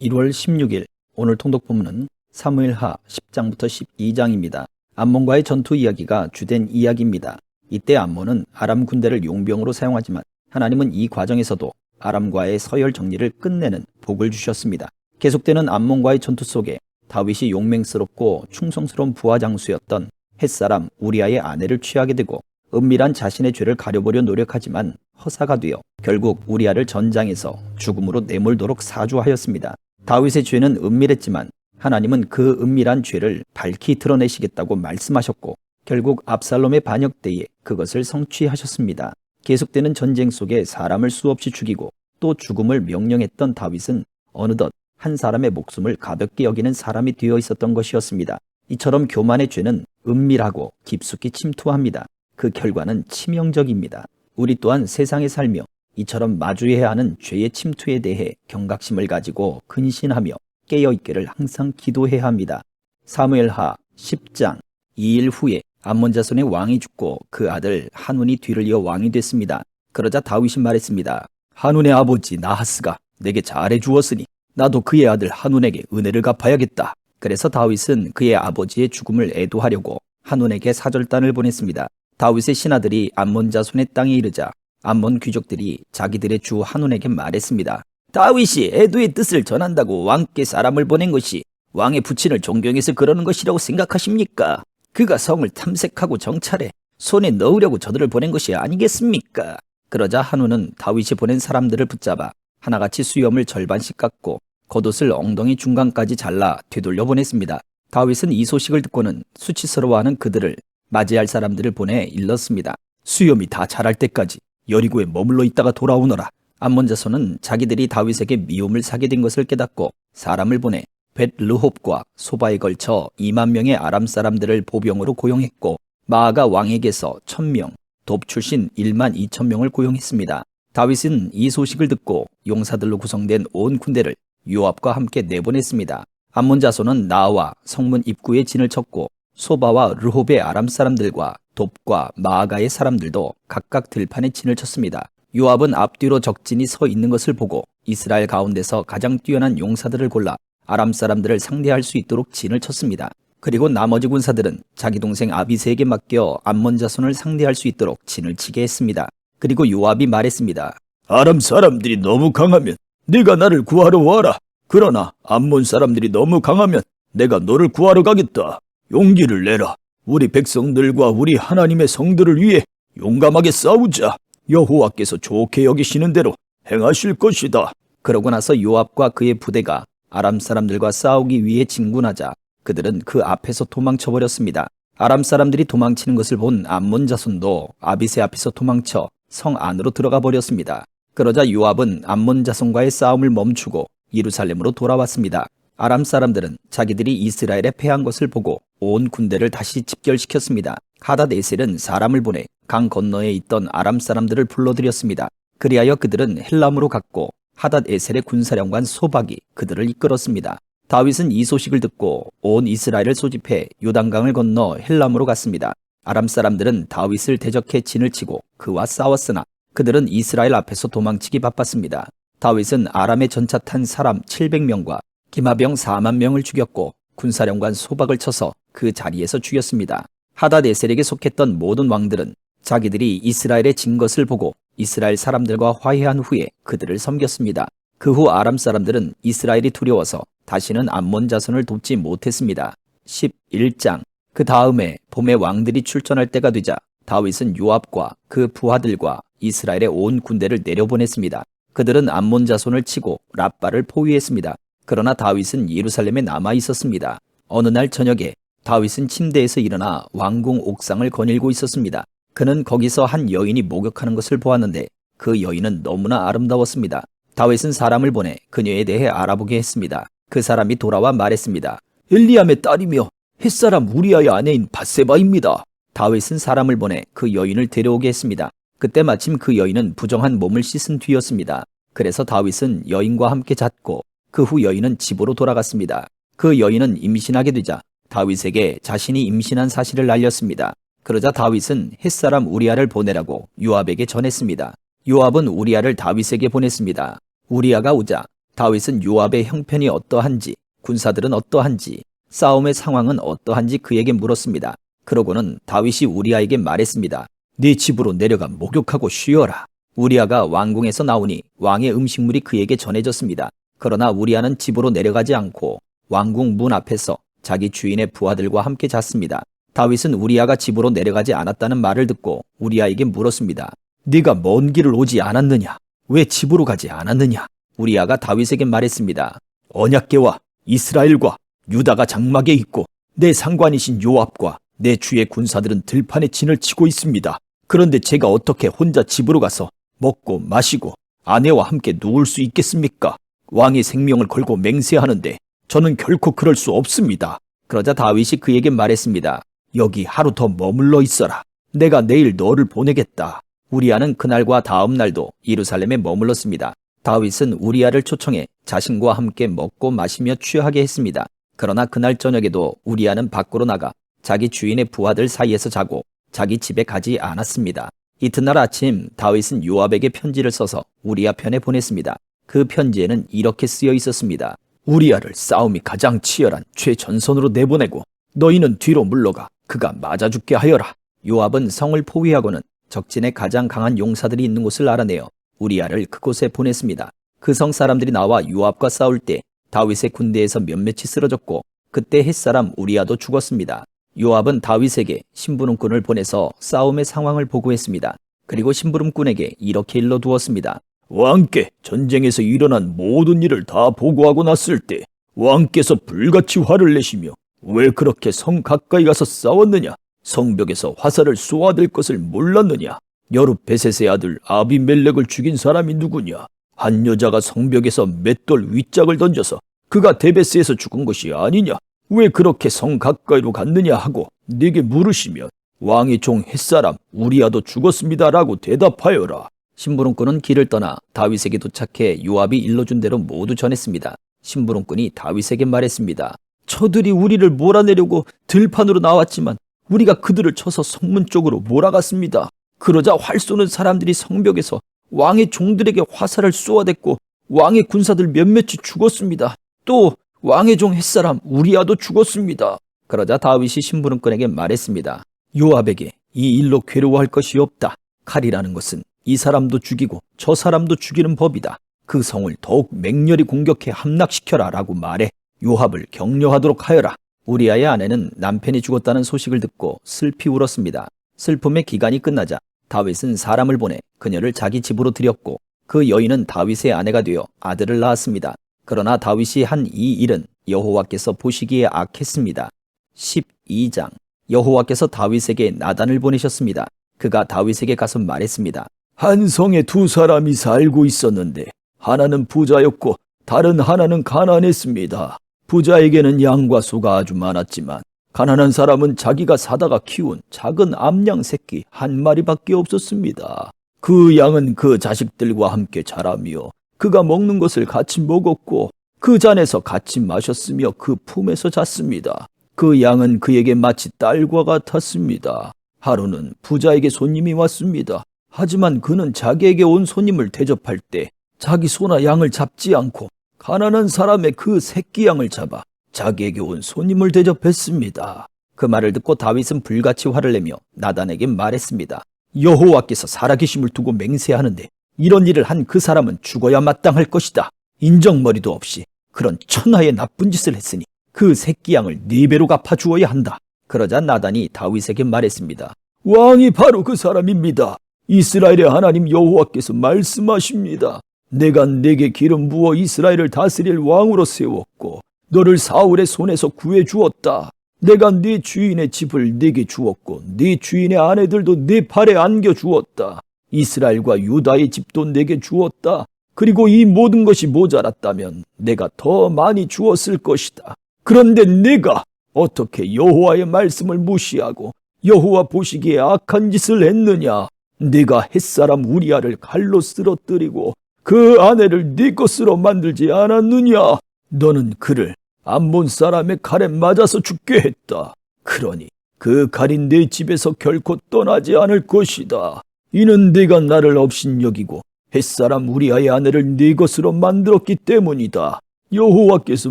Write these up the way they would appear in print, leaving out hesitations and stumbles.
1월 16일 오늘 통독 본문은 사무엘하 10장부터 12장입니다. 암몬과의 전투 이야기가 주된 이야기입니다. 이때 암몬은 아람 군대를 용병으로 사용하지만 하나님은 이 과정에서도 아람과의 서열 정리를 끝내는 복을 주셨습니다. 계속되는 암몬과의 전투 속에 다윗이 용맹스럽고 충성스러운 부하 장수였던 햇사람 우리아의 아내를 취하게 되고 은밀한 자신의 죄를 가려보려 노력하지만 허사가 되어 결국 우리아를 전장에서 죽음으로 내몰도록 사주하였습니다. 다윗의 죄는 은밀했지만 하나님은 그 은밀한 죄를 밝히 드러내시겠다고 말씀하셨고 결국 압살롬의 반역 때에 그것을 성취하셨습니다. 계속되는 전쟁 속에 사람을 수없이 죽이고 또 죽음을 명령했던 다윗은 어느덧 한 사람의 목숨을 가볍게 여기는 사람이 되어 있었던 것이었습니다. 이처럼 교만의 죄는 은밀하고 깊숙이 침투합니다. 그 결과는 치명적입니다. 우리 또한 세상에 살며 이처럼 마주해야 하는 죄의 침투에 대해 경각심을 가지고 근신하며 깨어있기를 항상 기도해야 합니다. 사무엘하 10장 2일 후에 암몬 자손의 왕이 죽고 그 아들 한운이 뒤를 이어 왕이 됐습니다. 그러자 다윗이 말했습니다. 한운의 아버지 나하스가 내게 잘해 주었으니 나도 그의 아들 한운에게 은혜를 갚아야겠다. 그래서 다윗은 그의 아버지의 죽음을 애도하려고 한운에게 사절단을 보냈습니다. 다윗의 신하들이 암몬 자손의 땅에 이르자 암몬 귀족들이 자기들의 주 한운에게 말했습니다. 다윗이 애도의 뜻을 전한다고 왕께 사람을 보낸 것이 왕의 부친을 존경해서 그러는 것이라고 생각하십니까? 그가 성을 탐색하고 정찰해 손에 넣으려고 저들을 보낸 것이 아니겠습니까? 그러자 한운은 다윗이 보낸 사람들을 붙잡아 하나같이 수염을 절반씩 깎고 겉옷을 엉덩이 중간까지 잘라 되돌려 보냈습니다. 다윗은 이 소식을 듣고는 수치스러워하는 그들을 맞이할 사람들을 보내 일렀습니다. 수염이 다 자랄 때까지 여리고에 머물러 있다가 돌아오너라. 암몬 자손은 자기들이 다윗에게 미움을 사게 된 것을 깨닫고 사람을 보내 벳르홉과 소바에 걸쳐 2만 명의 아람 사람들을 보병으로 고용했고 마아가 왕에게서 1000명, 돕 출신 1만 2천 명을 고용했습니다. 다윗은 이 소식을 듣고 용사들로 구성된 온 군대를 요압과 함께 내보냈습니다. 암몬 자손은 나와 성문 입구에 진을 쳤고 소바와 르홉의 아람 사람들과 돕과 마아가의 사람들도 각각 들판에 진을 쳤습니다. 요압은 앞뒤로 적진이 서 있는 것을 보고 이스라엘 가운데서 가장 뛰어난 용사들을 골라 아람 사람들을 상대할 수 있도록 진을 쳤습니다. 그리고 나머지 군사들은 자기 동생 아비새에게 맡겨 암몬 자손을 상대할 수 있도록 진을 치게 했습니다. 그리고 요압이 말했습니다. 아람 사람들이 너무 강하면 네가 나를 구하러 와라. 그러나 암몬 사람들이 너무 강하면 내가 너를 구하러 가겠다. 용기를 내라. 우리 백성들과 우리 하나님의 성들을 위해 용감하게 싸우자. 여호와께서 좋게 여기시는 대로 행하실 것이다. 그러고 나서 요압과 그의 부대가 아람 사람들과 싸우기 위해 진군하자 그들은 그 앞에서 도망쳐버렸습니다. 아람 사람들이 도망치는 것을 본 암몬 자손도 아비새 앞에서 도망쳐 성 안으로 들어가 버렸습니다. 그러자 요압은 암몬 자손과의 싸움을 멈추고 예루살렘으로 돌아왔습니다. 아람 사람들은 자기들이 이스라엘에 패한 것을 보고 온 군대를 다시 집결시켰습니다. 하닷에셀은 사람을 보내 강 건너에 있던 아람 사람들을 불러들였습니다. 그리하여 그들은 헬람으로 갔고 하닷에셀의 군사령관 소박이 그들을 이끌었습니다. 다윗은 이 소식을 듣고 온 이스라엘을 소집해 요단강을 건너 헬람으로 갔습니다. 아람 사람들은 다윗을 대적해 진을 치고 그와 싸웠으나 그들은 이스라엘 앞에서 도망치기 바빴습니다. 다윗은 아람의 전차 탄 사람 700명과 기마병 4만 명을 죽였고 군사령관 소박을 쳐서 그 자리에서 죽였습니다. 하닷에셀에게 속했던 모든 왕들은 자기들이 이스라엘에 진 것을 보고 이스라엘 사람들과 화해한 후에 그들을 섬겼습니다. 그 후 아람 사람들은 이스라엘이 두려워서 다시는 암몬 자손을 돕지 못했습니다. 11장 그 다음에 봄에 왕들이 출전할 때가 되자 다윗은 요압과 그 부하들과 이스라엘의 온 군대를 내려보냈습니다. 그들은 암몬 자손을 치고 랍바를 포위했습니다. 그러나 다윗은 예루살렘에 남아 있었습니다. 어느 날 저녁에 다윗은 침대에서 일어나 왕궁 옥상을 거닐고 있었습니다. 그는 거기서 한 여인이 목욕하는 것을 보았는데 그 여인은 너무나 아름다웠습니다. 다윗은 사람을 보내 그녀에 대해 알아보게 했습니다. 그 사람이 돌아와 말했습니다. 엘리암의 딸이며 햇사람 우리아의 아내인 밧세바입니다. 다윗은 사람을 보내 그 여인을 데려오게 했습니다. 그때 마침 그 여인은 부정한 몸을 씻은 뒤였습니다. 그래서 다윗은 여인과 함께 잤고 그 후 여인은 집으로 돌아갔습니다. 그 여인은 임신하게 되자 다윗에게 자신이 임신한 사실을 알렸습니다. 그러자 다윗은 햇사람 우리아를 보내라고 요압에게 전했습니다. 요압은 우리아를 다윗에게 보냈습니다. 우리아가 오자 다윗은 요압의 형편이 어떠한지, 군사들은 어떠한지, 싸움의 상황은 어떠한지 그에게 물었습니다. 그러고는 다윗이 우리아에게 말했습니다. 네 집으로 내려가 목욕하고 쉬어라. 우리아가 왕궁에서 나오니 왕의 음식물이 그에게 전해졌습니다. 그러나 우리아는 집으로 내려가지 않고 왕궁 문 앞에서 자기 주인의 부하들과 함께 잤습니다. 다윗은 우리아가 집으로 내려가지 않았다는 말을 듣고 우리아에게 물었습니다. 네가 먼 길을 오지 않았느냐? 왜 집으로 가지 않았느냐? 우리아가 다윗에게 말했습니다. 언약궤와 이스라엘과 유다가 장막에 있고 내 상관이신 요압과 내 주의 군사들은 들판에 진을 치고 있습니다. 그런데 제가 어떻게 혼자 집으로 가서 먹고 마시고 아내와 함께 누울 수 있겠습니까? 왕의 생명을 걸고 맹세하는데 저는 결코 그럴 수 없습니다. 그러자 다윗이 그에게 말했습니다. 여기 하루 더 머물러 있어라. 내가 내일 너를 보내겠다. 우리아는 그날과 다음 날도 예루살렘에 머물렀습니다. 다윗은 우리아를 초청해 자신과 함께 먹고 마시며 취하게 했습니다. 그러나 그날 저녁에도 우리아는 밖으로 나가 자기 주인의 부하들 사이에서 자고 자기 집에 가지 않았습니다. 이튿날 아침 다윗은 요압에게 편지를 써서 우리아 편에 보냈습니다. 그 편지에는 이렇게 쓰여 있었습니다. 우리아를 싸움이 가장 치열한 최전선으로 내보내고 너희는 뒤로 물러가 그가 맞아 죽게 하여라. 요압은 성을 포위하고는 적진에 가장 강한 용사들이 있는 곳을 알아내어 우리아를 그곳에 보냈습니다. 그 성 사람들이 나와 요압과 싸울 때 다윗의 군대에서 몇몇이 쓰러졌고 그때 햇사람 우리아도 죽었습니다. 요압은 다윗에게 심부름꾼을 보내서 싸움의 상황을 보고했습니다. 그리고 심부름꾼에게 이렇게 일러두었습니다. 왕께 전쟁에서 일어난 모든 일을 다 보고하고 났을 때 왕께서 불같이 화를 내시며 왜 그렇게 성 가까이 가서 싸웠느냐? 성벽에서 화살을 쏘아댈 것을 몰랐느냐? 여룻베셋의 아들 아비멜렉을 죽인 사람이 누구냐? 한 여자가 성벽에서 맷돌 윗짝을 던져서 그가 데베스에서 죽은 것이 아니냐? 왜 그렇게 성 가까이로 갔느냐 하고 네게 물으시면 왕의 종 햇사람 우리아도 죽었습니다라고 대답하여라. 심부름꾼은 길을 떠나 다윗에게 도착해 요압이 일러준 대로 모두 전했습니다. 심부름꾼이 다윗에게 말했습니다. 저들이 우리를 몰아내려고 들판으로 나왔지만 우리가 그들을 쳐서 성문 쪽으로 몰아갔습니다. 그러자 활 쏘는 사람들이 성벽에서 왕의 종들에게 화살을 쏘아댔고 왕의 군사들 몇몇이 죽었습니다. 또 왕의 종 햇사람 우리아도 죽었습니다. 그러자 다윗이 심부름꾼에게 말했습니다. 요압에게 이 일로 괴로워할 것이 없다. 칼이라는 것은 이 사람도 죽이고 저 사람도 죽이는 법이다. 그 성을 더욱 맹렬히 공격해 함락시켜라 라고 말해 요압을 격려하도록 하여라. 우리아의 아내는 남편이 죽었다는 소식을 듣고 슬피 울었습니다. 슬픔의 기간이 끝나자 다윗은 사람을 보내 그녀를 자기 집으로 들였고 그 여인은 다윗의 아내가 되어 아들을 낳았습니다. 그러나 다윗이 한 이 일은 여호와께서 보시기에 악했습니다. 12장 여호와께서 다윗에게 나단을 보내셨습니다. 그가 다윗에게 가서 말했습니다. 한 성에 두 사람이 살고 있었는데 하나는 부자였고 다른 하나는 가난했습니다. 부자에게는 양과 소가 아주 많았지만 가난한 사람은 자기가 사다가 키운 작은 암양 새끼 한 마리밖에 없었습니다. 그 양은 그 자식들과 함께 자라며 그가 먹는 것을 같이 먹었고 그 잔에서 같이 마셨으며 그 품에서 잤습니다. 그 양은 그에게 마치 딸과 같았습니다. 하루는 부자에게 손님이 왔습니다. 하지만 그는 자기에게 온 손님을 대접할 때 자기 소나 양을 잡지 않고 가난한 사람의 그 새끼 양을 잡아 자기에게 온 손님을 대접했습니다. 그 말을 듣고 다윗은 불같이 화를 내며 나단에게 말했습니다. 여호와께서 살아계심을 두고 맹세하는데 이런 일을 한 그 사람은 죽어야 마땅할 것이다. 인정머리도 없이 그런 천하의 나쁜 짓을 했으니 그 새끼 양을 4배로 갚아주어야 한다. 그러자 나단이 다윗에게 말했습니다. 왕이 바로 그 사람입니다. 이스라엘의 하나님 여호와께서 말씀하십니다. 내가 네게 기름 부어 이스라엘을 다스릴 왕으로 세웠고 너를 사울의 손에서 구해 주었다. 내가 네 주인의 집을 네게 주었고 네 주인의 아내들도 네 발에 안겨 주었다. 이스라엘과 유다의 집도 내게 주었다. 그리고 이 모든 것이 모자랐다면 내가 더 많이 주었을 것이다. 그런데 내가 어떻게 여호와의 말씀을 무시하고 여호와 보시기에 악한 짓을 했느냐? 네가 햇사람 우리아를 칼로 쓰러뜨리고 그 아내를 네 것으로 만들지 않았느냐? 너는 그를 암몬 사람의 칼에 맞아서 죽게 했다. 그러니 그 칼이 내 집에서 결코 떠나지 않을 것이다. 이는 네가 나를 업신여기고 햇사람 우리아의 아내를 네 것으로 만들었기 때문이다. 여호와께서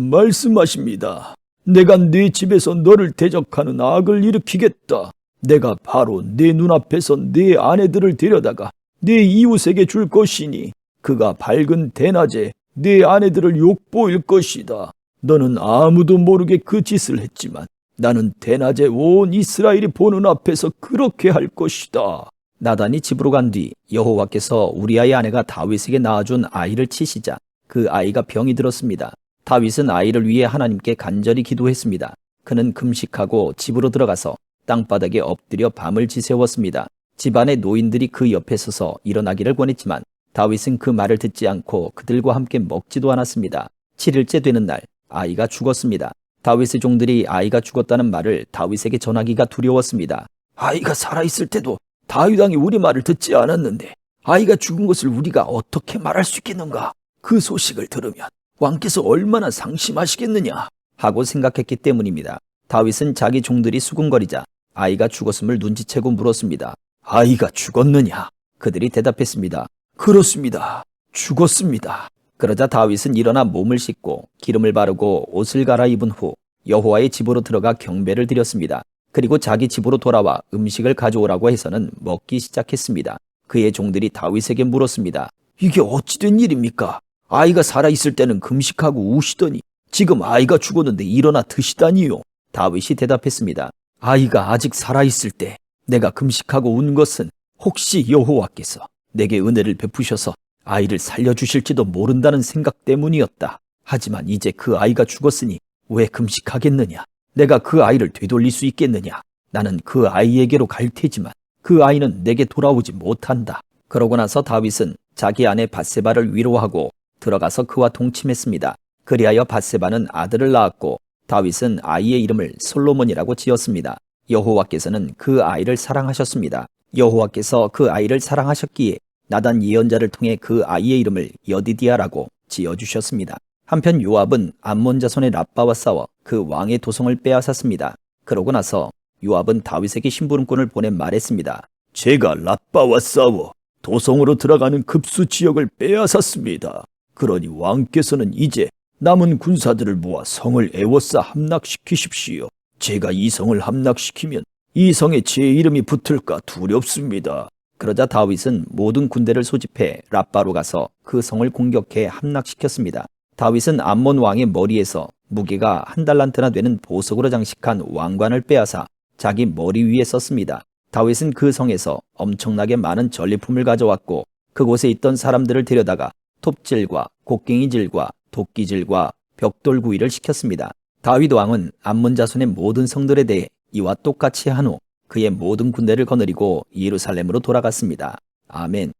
말씀하십니다. 내가 네 집에서 너를 대적하는 악을 일으키겠다. 내가 바로 네 눈앞에서 네 아내들을 데려다가 네 이웃에게 줄 것이니 그가 밝은 대낮에 네 아내들을 욕보일 것이다. 너는 아무도 모르게 그 짓을 했지만 나는 대낮에 온 이스라엘이 보는 앞에서 그렇게 할 것이다. 나단이 집으로 간 뒤 여호와께서 우리아의 아내가 다윗에게 낳아준 아이를 치시자 그 아이가 병이 들었습니다. 다윗은 아이를 위해 하나님께 간절히 기도했습니다. 그는 금식하고 집으로 들어가서 땅바닥에 엎드려 밤을 지새웠습니다. 집안의 노인들이 그 옆에 서서 일어나기를 권했지만 다윗은 그 말을 듣지 않고 그들과 함께 먹지도 않았습니다. 7일째 되는 날 아이가 죽었습니다. 다윗의 종들이 아이가 죽었다는 말을 다윗에게 전하기가 두려웠습니다. 아이가 살아있을 때도 다윗 왕이 우리 말을 듣지 않았는데 아이가 죽은 것을 우리가 어떻게 말할 수 있겠는가? 그 소식을 들으면 왕께서 얼마나 상심하시겠느냐 하고 생각했기 때문입니다. 다윗은 자기 종들이 수군거리자 아이가 죽었음을 눈치채고 물었습니다. 아이가 죽었느냐? 그들이 대답했습니다. 그렇습니다. 죽었습니다. 그러자 다윗은 일어나 몸을 씻고 기름을 바르고 옷을 갈아입은 후 여호와의 집으로 들어가 경배를 드렸습니다. 그리고 자기 집으로 돌아와 음식을 가져오라고 해서는 먹기 시작했습니다. 그의 종들이 다윗에게 물었습니다. 이게 어찌된 일입니까? 아이가 살아있을 때는 금식하고 우시더니 지금 아이가 죽었는데 일어나 드시다니요. 다윗이 대답했습니다. 아이가 아직 살아있을 때 내가 금식하고 운 것은 혹시 여호와께서 내게 은혜를 베푸셔서 아이를 살려주실지도 모른다는 생각 때문이었다. 하지만 이제 그 아이가 죽었으니 왜 금식하겠느냐? 내가 그 아이를 되돌릴 수 있겠느냐? 나는 그 아이에게로 갈 테지만 그 아이는 내게 돌아오지 못한다. 그러고 나서 다윗은 자기 아내 밧세바를 위로하고 들어가서 그와 동침했습니다. 그리하여 밧세바는 아들을 낳았고 다윗은 아이의 이름을 솔로몬이라고 지었습니다. 여호와께서는 그 아이를 사랑하셨습니다. 여호와께서 그 아이를 사랑하셨기에 나단 예언자를 통해 그 아이의 이름을 여디디아라고 지어주셨습니다. 한편 요압은 암몬 자손의 랍바와 싸워 그 왕의 도성을 빼앗았습니다. 그러고 나서 요압은 다윗에게 심부름꾼을 보내 말했습니다. 제가 랍바와 싸워 도성으로 들어가는 급수 지역을 빼앗았습니다. 그러니 왕께서는 이제 남은 군사들을 모아 성을 애워싸 함락시키십시오. 제가 이 성을 함락시키면 이 성에 제 이름이 붙을까 두렵습니다. 그러자 다윗은 모든 군대를 소집해 랍바로 가서 그 성을 공격해 함락시켰습니다. 다윗은 암몬 왕의 머리에서 무게가 1달란트나 되는 보석으로 장식한 왕관을 빼앗아 자기 머리 위에 썼습니다. 다윗은 그 성에서 엄청나게 많은 전리품을 가져왔고 그곳에 있던 사람들을 데려다가 톱질과 곡괭이질과 도끼질과 벽돌구이를 시켰습니다. 다윗 왕은 암몬 자손의 모든 성들에 대해 이와 똑같이 한 후 그의 모든 군대를 거느리고 예루살렘으로 돌아갔습니다. 아멘.